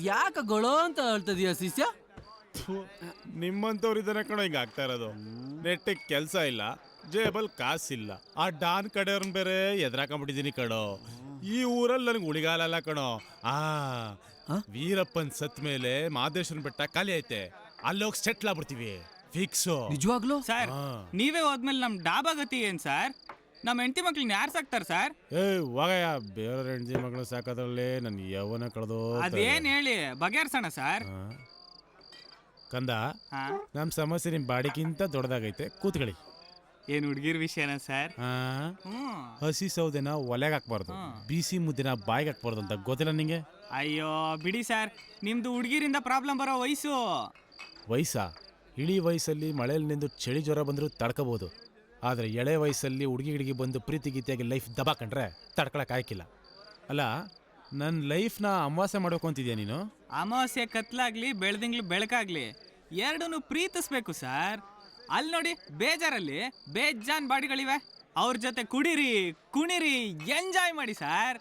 ಅದ್ಯಾಕಗಳು ಅಂತ ಹೇಳ್ತದೀಯ ಶಿಷ್ಯ? ನಿಮ್ಮಂತವ್ರು ಇದನ್ನ ಕಣೋ ಹಿಂಗ ಆಗ್ತಾ ಇರೋದು. ನೆಟ್ಟಿಗೆ ಕೆಲಸ ಇಲ್ಲ, ಜೇಬಲ್ ಕಾಸಿಲ್ಲ. ಆ ಡಾನ್ ಕಡೆಯವ್ರನ್ನ ಬೇರೆ ಎದ್ರಾಕೊಂಡ್ಬಿಟ್ಟಿದೀನಿ ಕಣೋ. ಈ ಊರಲ್ಲಿ ನನಗೆ ಉಳಿಗಾಲಲ್ಲ ಕಣೋ. ವೀರಪ್ಪನ್ ಸತ್ ಮೇಲೆ ಮಾದೇಶ್ವರನ್ ಬೆಟ್ಟ ಖಾಲಿ ಐತೆ, ಅಲ್ಲೋಗಿ ಸೆಟ್ಲ್ ಆಗ್ಬಿಡ್ತೀವಿ ಫಿಕ್ಸು. ನಿಜವಾಗ್ಲೂ ಸರ್ ನೀವೇ ಹೋದ್ಮೇಲೆ ನಮ್ ಡಾಬಾ ಗತಿ ಏನ್ ಸರ್? ನಮ್ಮ ಹೆಂಡತಿ ಮಕ್ಳನ್ನ ಯಾರು ಸಾಕ್ತಾರ ಸರ್? ಹೋಗಯ್ಯ, ಬೇರೆ ಹೆಂಡತಿ ಮಕ್ಕಳು ಸಾಕೋದ್ರಲ್ಲಿ ನನ್ನ ಯೌವನ ಕಳೆದು. ಅದೇನ್ ಹೇಳಿ ಬಗೆಹರ್ಸೋಣ ಸರ್. ಕಂದ, ನಮ್ ಸಮಸ್ಯೆ ನಿಮ್ ಬಾಡಿಗಿಂತ ದೊಡ್ಡದಾಗೈತೆ, ಕೂತ್ಕೊಳ್ಳಿ. ಏನ್ ಹುಡ್ಗಿರ್ ವಿಷಯನ ಸರ್? ಹಸಿ ಸೌದೆನ ಒಲೆಗೆ ಹಾಕ್ಬಾರ್ದು, ಬಿಸಿ ಮುದ್ದೆನ ಬಾಯಿಗೆ ಹಾಕ್ಬಾರ್ದು ಅಂತ ಗೊತ್ತಿಲ್ಲ ನಿಂಗೆ? ಅಯ್ಯೋ ಬಿಡಿ ಸರ್, ನಿಮ್ದು ಹುಡ್ಗಿರಿಂದ ಪ್ರಾಬ್ಲಮ್ ಬರೋ ವಯಸ್ಸು. ವಯಸ್ಸಾ? ಇಳಿ ವಯಸ್ಸಲ್ಲಿ ಮಳೆಯಲ್ಲಿ ನಿಂದು ಚಳಿ ಜ್ವರ ಬಂದರೂ ತಡ್ಕೋಬಹುದು. ಆದರೆ ಎಳೆ ವಯಸ್ಸಲ್ಲಿ ಹುಡುಗಿ ಗಿಡಿಗೆ ಬಂದು ಪ್ರೀತಿ ಗೀತಿಯಾಗಿ ಲೈಫ್ ದಬಾಕೊಂಡ್ರೆ ತಡ್ಕೊಳಕ್ ಆಯ್ಕಿಲ್ಲ. ಅಲ್ಲ, ನನ್ನ ಲೈಫ್ನ ಅಮಾವಾಸ್ಯೆ ಮಾಡಬೇಕು ಅಂತಿದ್ಯಾ ನೀನು? ಅಮಾವಾಸ್ಯೆ ಕತ್ಲಾಗ್ಲಿ ಬೆಳ್ದಿಂಗ್ಳು ಬೆಳಕಾಗ್ಲಿ ಎರಡನ್ನೂ ಪ್ರೀತಿಸ್ಬೇಕು ಸರ್. ಅಲ್ಲಿ ನೋಡಿ, ಬೇಜಾರಲ್ಲಿ ಬೇಜಾನ್ ಬಾಡಿಗಳಿವೆ, ಅವ್ರ ಜೊತೆ ಕುಡಿರಿ ಕುಣಿರಿ ಎಂಜಾಯ್ ಮಾಡಿ ಸರ್.